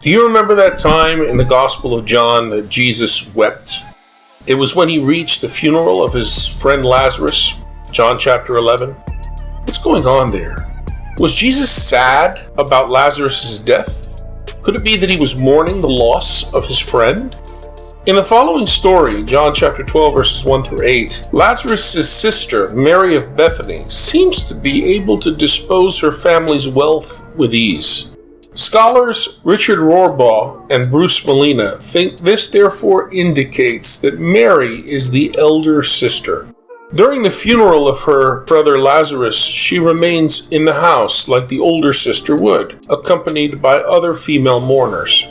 Do you remember that time in the Gospel of John that Jesus wept? It was when he reached the funeral of his friend Lazarus, John chapter 11. What's going on there? Was Jesus sad about Lazarus' death? Could it be that he was mourning the loss of his friend? In the following story, John chapter 12, verses 1 through 8, Lazarus' sister, Mary of Bethany, seems to be able to dispose her family's wealth with ease. Scholars Richard Rohrbaugh and Bruce Molina think this therefore indicates that Mary is the elder sister. During the funeral of her brother Lazarus, she remains in the house like the older sister would, accompanied by other female mourners.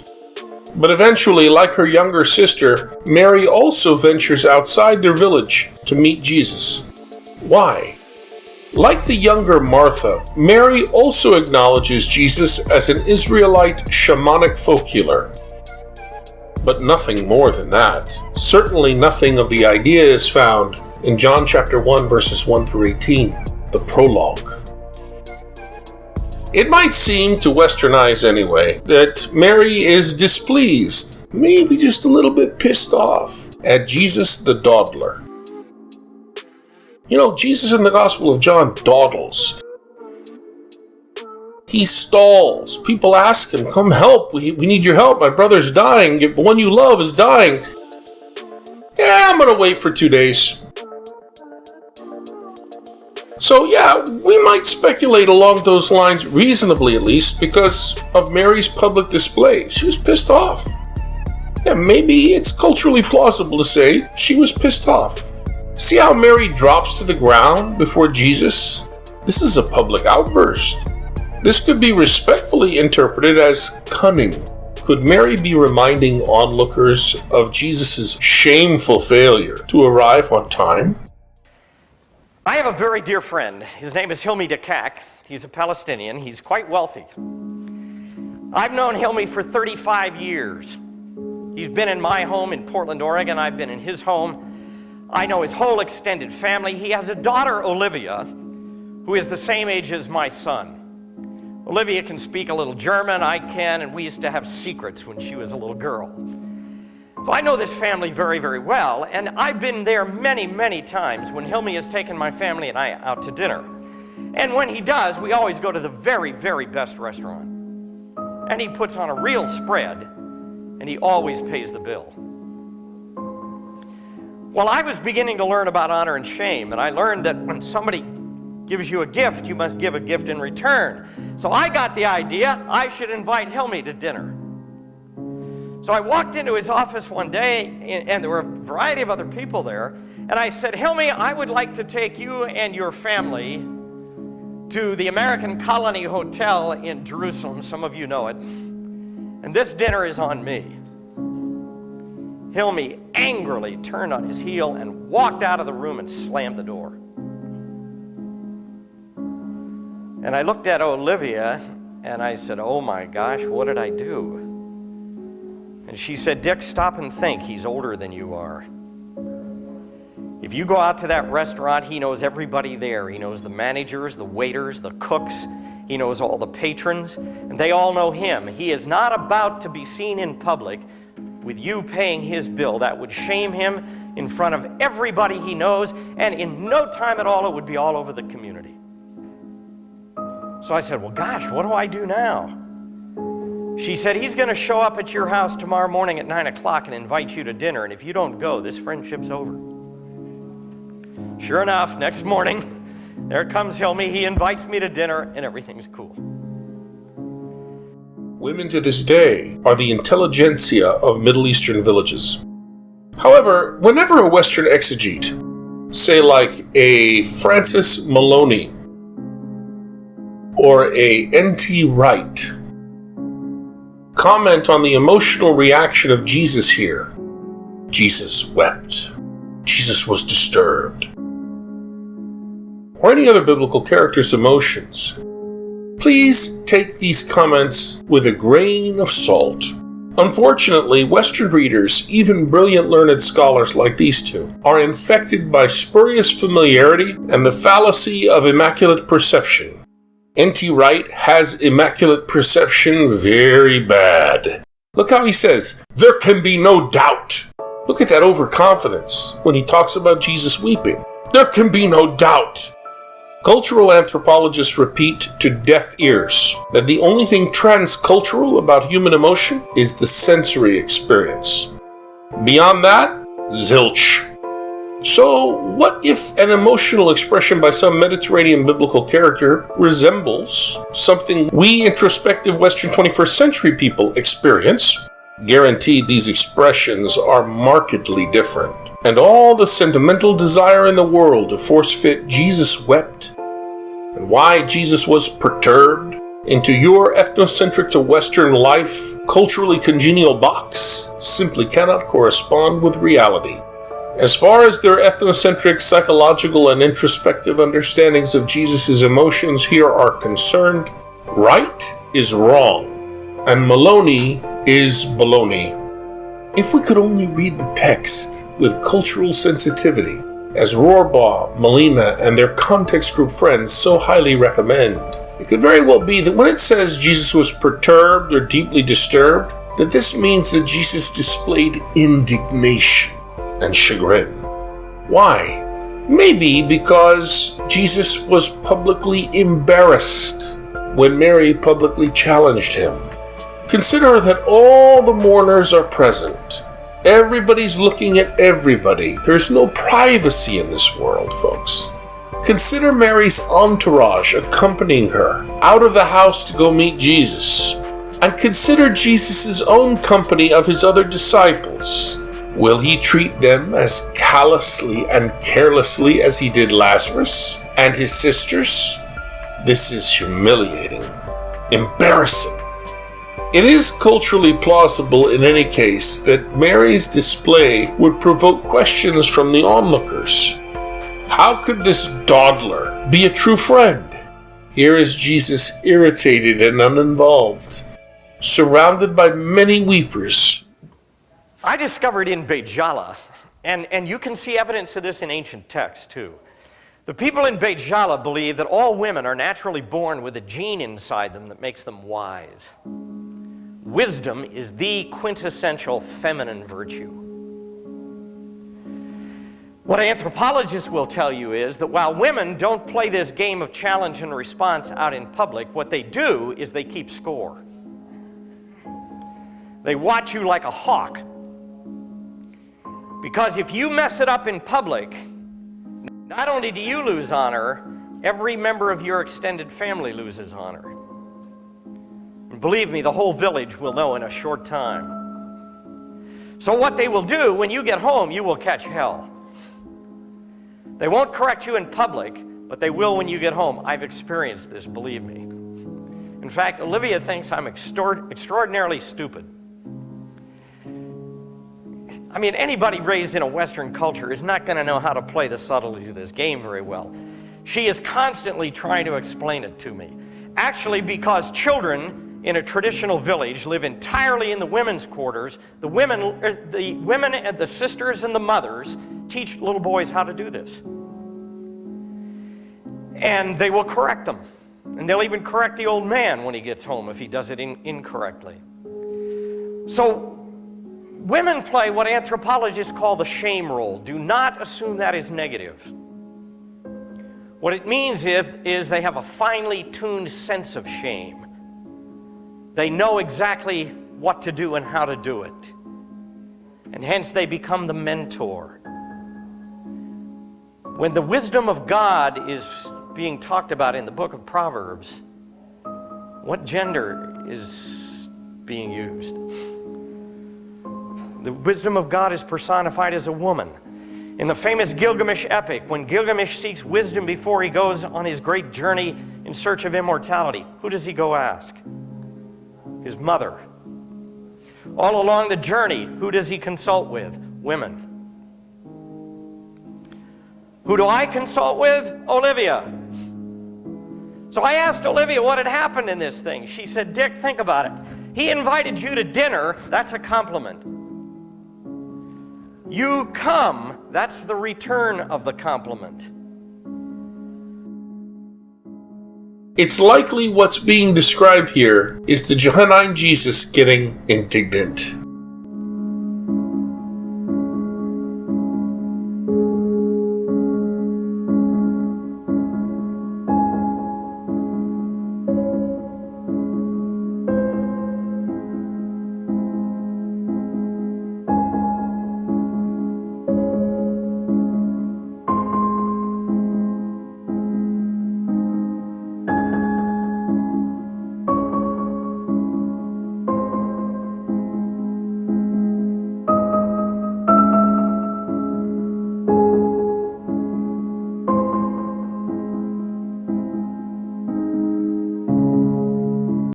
But eventually, like her younger sister, Mary also ventures outside their village to meet Jesus. Why? Like the younger Martha, Mary also acknowledges Jesus as an Israelite shamanic folk healer. But nothing more than that. Certainly nothing of the idea is found in John chapter 1 verses 1 through 18, the prologue. It might seem to Western eyes anyway that Mary is displeased, maybe just a little bit pissed off at Jesus the dawdler. You know, Jesus in the Gospel of John dawdles. He stalls. People ask him, come help, we need your help, my brother's dying, the one you love is dying. Yeah, I'm going to wait for 2 days. So yeah, we might speculate along those lines, reasonably at least, because of Mary's public display. She was pissed off. Yeah, maybe it's culturally plausible to say she was pissed off. See how Mary drops to the ground before Jesus? This is a public outburst. This could be respectfully interpreted as cunning. Could Mary be reminding onlookers of Jesus' shameful failure to arrive on time? I have a very dear friend. His name is Hilmi Dakak. He's a Palestinian. He's quite wealthy. I've known Hilmi for 35 years. He's been in my home in Portland, Oregon. I've been in his home. I know his whole extended family. He has a daughter, Olivia, who is the same age as my son. Olivia can speak a little German, I can, and we used to have secrets when she was a little girl. So I know this family very, very well, and I've been there many, many times when Hilmi has taken my family and I out to dinner. And when he does, we always go to the very, very best restaurant. And he puts on a real spread, and he always pays the bill. Well, I was beginning to learn about honor and shame, and I learned that when somebody gives you a gift, you must give a gift in return. So I got the idea I should invite Hilmi to dinner. So I walked into his office one day, and there were a variety of other people there, and I said, Hilmi, I would like to take you and your family to the American Colony Hotel in Jerusalem. Some of you know it. And this dinner is on me. Hilmi angrily turned on his heel and walked out of the room and slammed the door. And I looked at Olivia and I said, oh my gosh, what did I do? And she said, Dick, stop and think. He's older than you are. If you go out to that restaurant, he knows everybody there. He knows the managers, the waiters, the cooks. He knows all the patrons, and they all know him. He is not about to be seen in public with you paying his bill. That would shame him in front of everybody he knows, and in no time at all, it would be all over the community. So I said, well, gosh, what do I do now? She said, he's going to show up at your house tomorrow morning at 9 o'clock and invite you to dinner, and if you don't go, this friendship's over. Sure enough, next morning, there comes Hilmi. He invites me to dinner, and everything's cool. Women to this day are the intelligentsia of Middle Eastern villages. However, whenever a Western exegete, say like a Francis Maloney or a N.T. Wright, comment on the emotional reaction of Jesus here, Jesus wept, Jesus was disturbed, or any other biblical character's emotions, please take these comments with a grain of salt. Unfortunately, Western readers, even brilliant learned scholars like these two, are infected by spurious familiarity and the fallacy of immaculate perception. N.T. Wright has immaculate perception very bad. Look how he says, there can be no doubt. Look at that overconfidence when he talks about Jesus weeping. There can be no doubt. Cultural anthropologists repeat to deaf ears that the only thing transcultural about human emotion is the sensory experience. Beyond that, zilch. So, what if an emotional expression by some Mediterranean biblical character resembles something we introspective Western 21st century people experience? Guaranteed, these expressions are markedly different. And all the sentimental desire in the world to force-fit Jesus wept, and why Jesus was perturbed into your ethnocentric to Western life, culturally congenial box simply cannot correspond with reality. As far as their ethnocentric, psychological, and introspective understandings of Jesus' emotions here are concerned, right is wrong, and Maloney is baloney. If we could only read the text with cultural sensitivity, as Rohrbaugh, Molina, and their context group friends so highly recommend, it could very well be that when it says Jesus was perturbed or deeply disturbed, that this means that Jesus displayed indignation and chagrin. Why? Maybe because Jesus was publicly embarrassed when Mary publicly challenged him. Consider that all the mourners are present. Everybody's looking at everybody. There's no privacy in this world, folks. Consider Mary's entourage accompanying her out of the house to go meet Jesus. And consider Jesus' own company of his other disciples. Will he treat them as callously and carelessly as he did Lazarus and his sisters? This is humiliating, embarrassing. It is culturally plausible in any case that Mary's display would provoke questions from the onlookers. How could this dawdler be a true friend? Here is Jesus irritated and uninvolved, surrounded by many weepers. I discovered in Beit Jala, and you can see evidence of this in ancient texts too. The people in Beit Jala believe that all women are naturally born with a gene inside them that makes them wise. Wisdom is the quintessential feminine virtue. What anthropologists will tell you is that while women don't play this game of challenge and response out in public, what they do is they keep score. They watch you like a hawk. Because if you mess it up in public, not only do you lose honor, every member of your extended family loses honor. And believe me, the whole village will know in a short time. So what they will do, when you get home, you will catch hell. They won't correct you in public, but they will when you get home. I've experienced this, believe me. In fact, Olivia thinks I'm extraordinarily stupid. I mean, anybody raised in a Western culture is not going to know how to play the subtleties of this game very well. She is constantly trying to explain it to me. Actually, because children in a traditional village live entirely in the women's quarters, the women and the sisters and the mothers teach little boys how to do this. And they will correct them. And they'll even correct the old man when he gets home if he does it incorrectly. So, women play what anthropologists call the shame role. Do not assume that is negative. What it means is they have a finely tuned sense of shame. They know exactly what to do and how to do it. And hence they become the mentor. When the wisdom of God is being talked about in the book of Proverbs, what gender is being used? The wisdom of God is personified as a woman. In the famous Gilgamesh epic, when Gilgamesh seeks wisdom before he goes on his great journey in search of immortality, who does he go ask? His mother. All along the journey, who does he consult with? Women. Who do I consult with? Olivia. So I asked Olivia what had happened in this thing. She said, Dick, think about it. He invited you to dinner, that's a compliment. You come, that's the return of the compliment. It's likely what's being described here is the Johannine Jesus getting indignant.